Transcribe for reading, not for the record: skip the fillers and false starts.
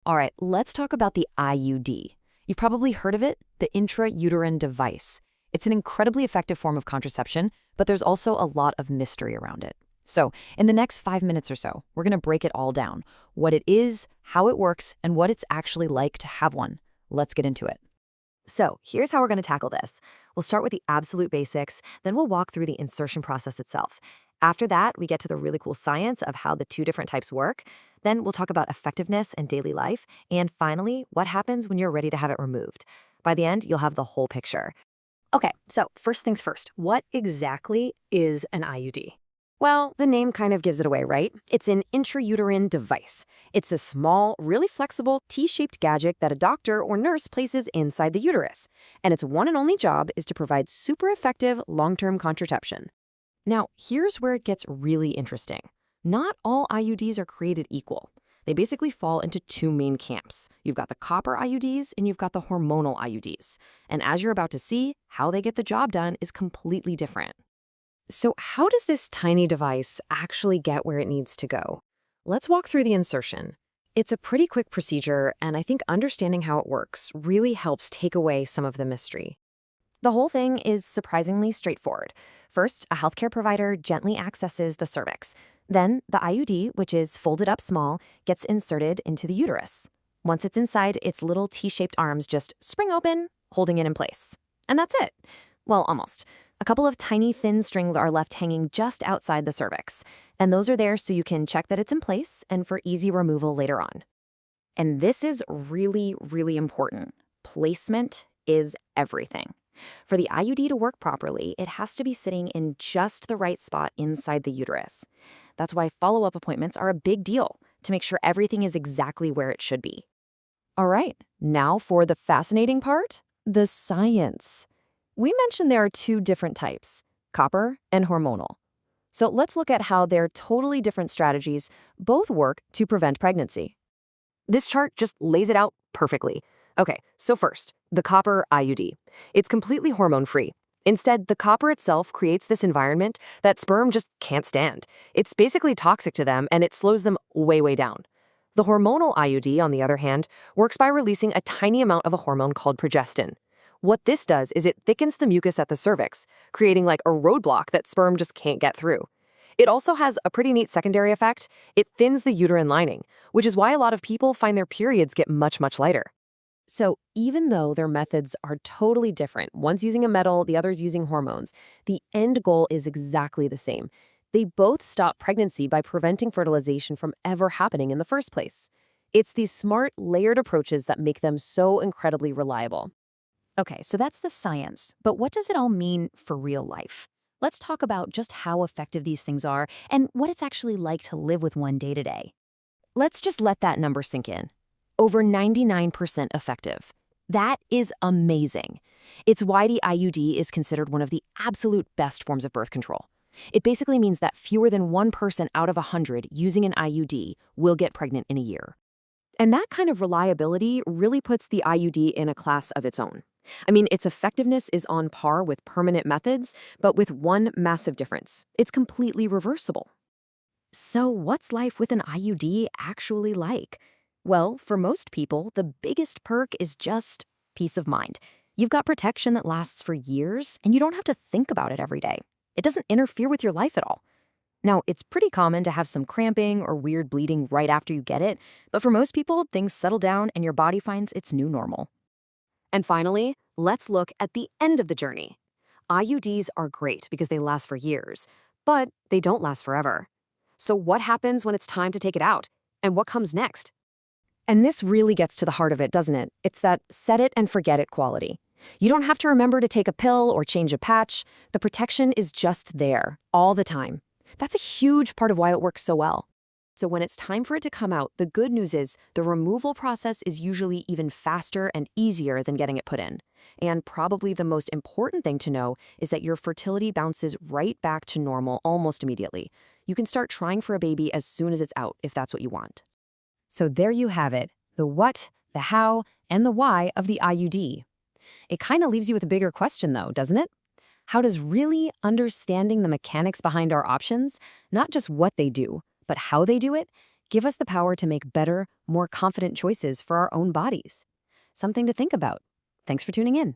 All right, let's talk about the IUD. You've probably heard of it, the intrauterine device. It's an incredibly effective form of contraception, but there's also a lot of mystery around it. So, in the next 5 minutes or so, we're going to break it all down. What it is, how it works, and what it's actually like to have one. Let's get into it. So here's how we're going to tackle this. We'll start with the absolute basics, then we'll walk through the insertion process itself. After that, we get to the really cool science of how the two different types work. Then we'll talk about effectiveness and daily life. And finally, what happens when you're ready to have it removed. By the end, you'll have the whole picture. Okay, so first things first, what exactly is an IUD? Well, the name kind of gives it away, right? It's an intrauterine device. It's a small, really flexible, T-shaped gadget that a doctor or nurse places inside the uterus. And its one and only job is to provide super effective long-term contraception. Now, here's where it gets really interesting. Not all IUDs are created equal. They basically fall into two main camps. You've got the copper IUDs and you've got the hormonal IUDs. And as you're about to see, how they get the job done is completely different. So how does this tiny device actually get where it needs to go? Let's walk through the insertion. It's a pretty quick procedure, and I think understanding how it works really helps take away some of the mystery. The whole thing is surprisingly straightforward. First, a healthcare provider gently accesses the cervix. Then, the IUD, which is folded up small, gets inserted into the uterus. Once it's inside, its little T-shaped arms just spring open, holding it in place. And that's it. Well, almost. A couple of tiny thin strings are left hanging just outside the cervix, and those are there so you can check that it's in place and for easy removal later on. And this is really, really important. Placement is everything. For the IUD to work properly, it has to be sitting in just the right spot inside the uterus. That's why follow-up appointments are a big deal, to make sure everything is exactly where it should be. All right, now for the fascinating part, the science. We mentioned there are two different types, copper and hormonal. So let's look at how their totally different strategies both work to prevent pregnancy. This chart just lays it out perfectly. Okay, so first, the copper IUD. It's completely hormone-free. Instead, the copper itself creates this environment that sperm just can't stand. It's basically toxic to them, and it slows them way, way down. The hormonal IUD, on the other hand, works by releasing a tiny amount of a hormone called progestin. What this does is it thickens the mucus at the cervix, creating like a roadblock that sperm just can't get through. It also has a pretty neat secondary effect. It thins the uterine lining, which is why a lot of people find their periods get much, much lighter. So even though their methods are totally different, one's using a metal, the other's using hormones, the end goal is exactly the same. They both stop pregnancy by preventing fertilization from ever happening in the first place. It's these smart, layered approaches that make them so incredibly reliable. Okay, so that's the science, but what does it all mean for real life? Let's talk about just how effective these things are and what it's actually like to live with one day to day. Let's just let that number sink in. Over 99% effective. That is amazing. It's why the IUD is considered one of the absolute best forms of birth control. It basically means that fewer than 1% out of 100 using an IUD will get pregnant in a year. And that kind of reliability really puts the IUD in a class of its own. I mean, its effectiveness is on par with permanent methods, but with one massive difference. It's completely reversible. So what's life with an IUD actually like? Well, for most people, the biggest perk is just peace of mind. You've got protection that lasts for years, and you don't have to think about it every day. It doesn't interfere with your life at all. Now, it's pretty common to have some cramping or weird bleeding right after you get it, but for most people, things settle down and your body finds its new normal. And finally, let's look at the end of the journey. IUDs are great because they last for years, but they don't last forever. So what happens when it's time to take it out? And what comes next? And this really gets to the heart of it, doesn't it? It's that set it and forget it quality. You don't have to remember to take a pill or change a patch. The protection is just there, all the time. That's a huge part of why it works so well. So when it's time for it to come out, the good news is the removal process is usually even faster and easier than getting it put in. And probably the most important thing to know is that your fertility bounces right back to normal almost immediately. You can start trying for a baby as soon as it's out, if that's what you want. So there you have it, the what, the how, and the why of the IUD. It kind of leaves you with a bigger question though, doesn't it? How does really understanding the mechanics behind our options, not just what they do, but how they do it, give us the power to make better, more confident choices for our own bodies. Something to think about. Thanks for tuning in.